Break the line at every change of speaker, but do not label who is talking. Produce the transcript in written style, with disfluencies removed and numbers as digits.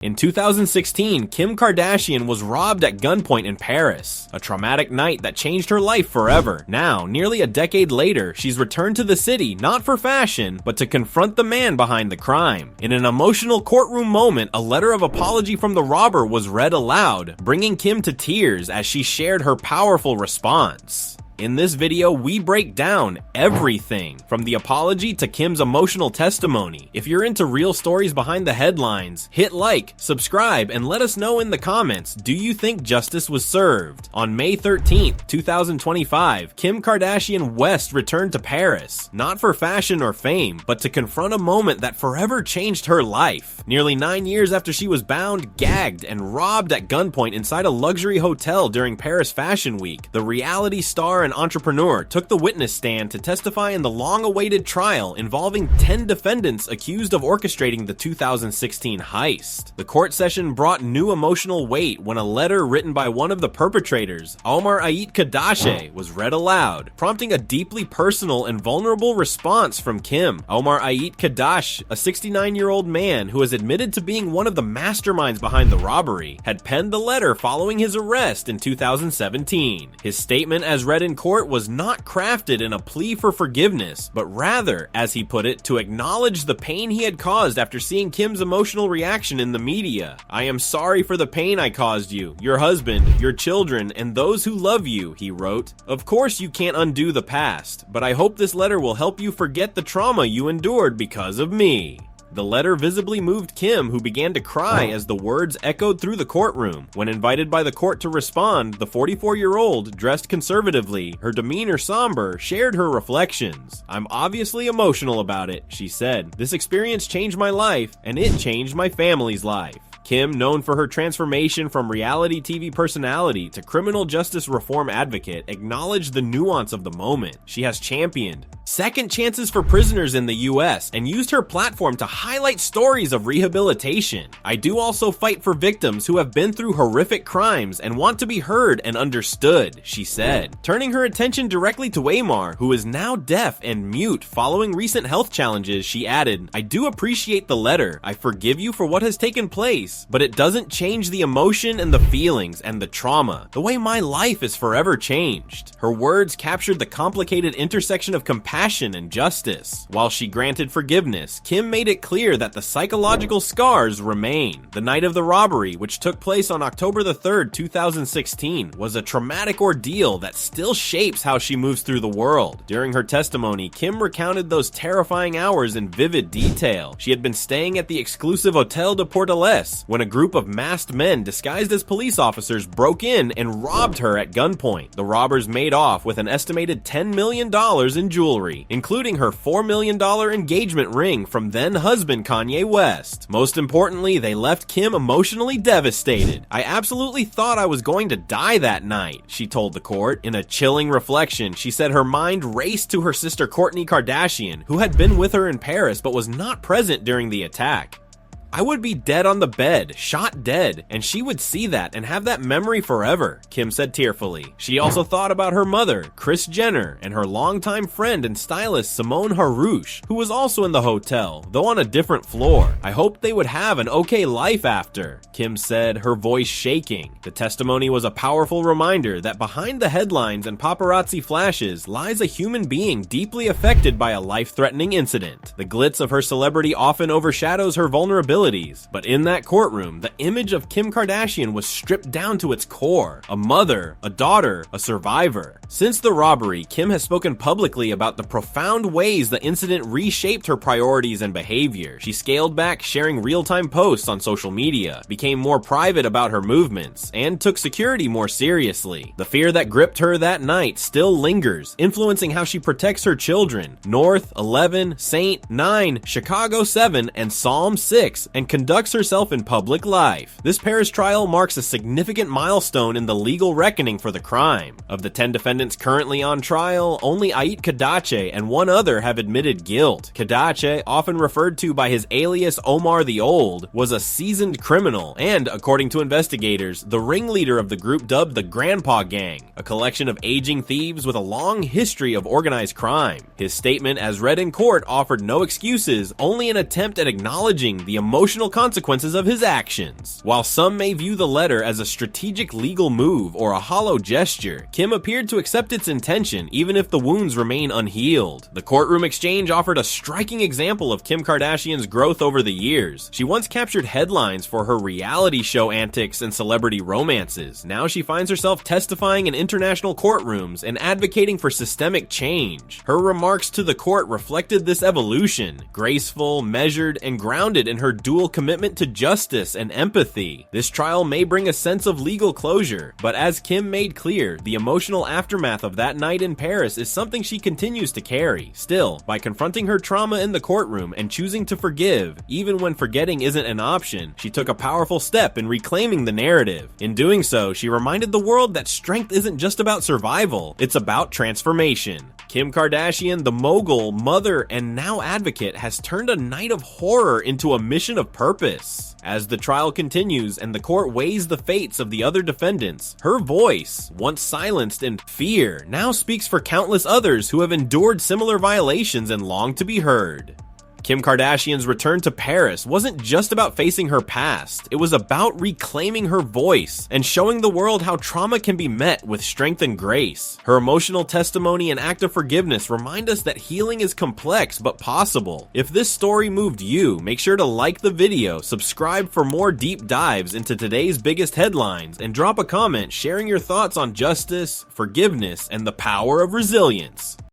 In 2016, Kim Kardashian was robbed at gunpoint in Paris, a traumatic night that changed her life forever. Now, nearly a decade later, she's returned to the city not for fashion, but to confront the man behind the crime. In an emotional courtroom moment, a letter of apology from the robber was read aloud, bringing Kim to tears as she shared her powerful response. In this video, we break down everything, from the apology to Kim's emotional testimony. If you're into real stories behind the headlines, hit like, subscribe, and let us know in the comments, do you think justice was served? On May 13th, 2025, Kim Kardashian West returned to Paris, not for fashion or fame, but to confront a moment that forever changed her life. Nearly 9 years after she was bound, gagged, and robbed at gunpoint inside a luxury hotel during Paris Fashion Week, the reality star and entrepreneur took the witness stand to testify in the long-awaited trial involving 10 defendants accused of orchestrating the 2016 heist. The court session brought new emotional weight when a letter written by one of the perpetrators, Omar Ait Kadache, was read aloud, prompting a deeply personal and vulnerable response from Kim. Omar Ait Kadache, a 69-year-old man who has admitted to being one of the masterminds behind the robbery, had penned the letter following his arrest in 2017. His statement, as read in court, was not crafted in a plea for forgiveness, but rather, as he put it, to acknowledge the pain he had caused after seeing Kim's emotional reaction in the media. "I am sorry for the pain I caused you, your husband, your children, and those who love you," he wrote. "Of course you can't undo the past, but I hope this letter will help you forget the trauma you endured because of me." The letter visibly moved Kim, who began to cry as the words echoed through the courtroom. When invited by the court to respond, the 44-year-old, dressed conservatively, her demeanor somber, shared her reflections. "I'm obviously emotional about it," she said. "This experience changed my life, and it changed my family's life." Kim, known for her transformation from reality TV personality to criminal justice reform advocate, acknowledged the nuance of the moment. She has championed second chances for prisoners in the US and used her platform to highlight stories of rehabilitation. "I do also fight for victims who have been through horrific crimes and want to be heard and understood," she said. Turning her attention directly to Omar, who is now deaf and mute following recent health challenges, she added, "I do appreciate the letter. I forgive you for what has taken place, but it doesn't change the emotion and the feelings and the trauma. The way my life is forever changed." Her words captured the complicated intersection of compassion and justice. While she granted forgiveness, Kim made it clear that the psychological scars remain. The night of the robbery, which took place on October the 3rd, 2016, was a traumatic ordeal that still shapes how she moves through the world. During her testimony, Kim recounted those terrifying hours in vivid detail. She had been staying at the exclusive Hotel de Portales when a group of masked men disguised as police officers broke in and robbed her at gunpoint. The robbers made off with an estimated $10 million in jewelry, including her $4 million engagement ring from then-husband Kanye West. Most importantly, they left Kim emotionally devastated. "I absolutely thought I was going to die that night," she told the court. In a chilling reflection, she said her mind raced to her sister Kourtney Kardashian, who had been with her in Paris but was not present during the attack. "I would be dead on the bed, shot dead, and she would see that and have that memory forever," Kim said tearfully. She also thought about her mother, Kris Jenner, and her longtime friend and stylist Simone Harouche, who was also in the hotel, though on a different floor. "I hoped they would have an okay life after," Kim said, her voice shaking. The testimony was a powerful reminder that behind the headlines and paparazzi flashes lies a human being deeply affected by a life-threatening incident. The glitz of her celebrity often overshadows her vulnerability, but in that courtroom, the image of Kim Kardashian was stripped down to its core: a mother, a daughter, a survivor. Since the robbery, Kim has spoken publicly about the profound ways the incident reshaped her priorities and behavior. She scaled back sharing real-time posts on social media, became more private about her movements, and took security more seriously. The fear that gripped her that night still lingers, influencing how she protects her children, North, 11, Saint, 9, Chicago 7, and Psalm 6, and conducts herself in public life. This Paris trial marks a significant milestone in the legal reckoning for the crime. Of the 10 defendants currently on trial, only Ait Kadache and one other have admitted guilt. Kadache, often referred to by his alias Omar the Old, was a seasoned criminal and, according to investigators, the ringleader of the group dubbed the Grandpa Gang, a collection of aging thieves with a long history of organized crime. His statement, as read in court, offered no excuses, only an attempt at acknowledging the emotional emotional consequences of his actions. While some may view the letter as a strategic legal move or a hollow gesture, Kim appeared to accept its intention even if the wounds remain unhealed. The courtroom exchange offered a striking example of Kim Kardashian's growth over the years. She once captured headlines for her reality show antics and celebrity romances. Now she finds herself testifying in international courtrooms and advocating for systemic change. Her remarks to the court reflected this evolution, graceful, measured, and grounded in her dual commitment to justice and empathy. This trial may bring a sense of legal closure, but as Kim made clear, the emotional aftermath of that night in Paris is something she continues to carry. Still, by confronting her trauma in the courtroom and choosing to forgive, even when forgetting isn't an option, she took a powerful step in reclaiming the narrative. In doing so, she reminded the world that strength isn't just about survival, it's about transformation. Kim Kardashian, the mogul, mother, and now advocate, has turned a night of horror into a mission of purpose. As the trial continues and the court weighs the fates of the other defendants, her voice, once silenced in fear, now speaks for countless others who have endured similar violations and long to be heard. Kim Kardashian's return to Paris wasn't just about facing her past, it was about reclaiming her voice and showing the world how trauma can be met with strength and grace. Her emotional testimony and act of forgiveness remind us that healing is complex but possible. If this story moved you, make sure to like the video, subscribe for more deep dives into today's biggest headlines, and drop a comment sharing your thoughts on justice, forgiveness, and the power of resilience.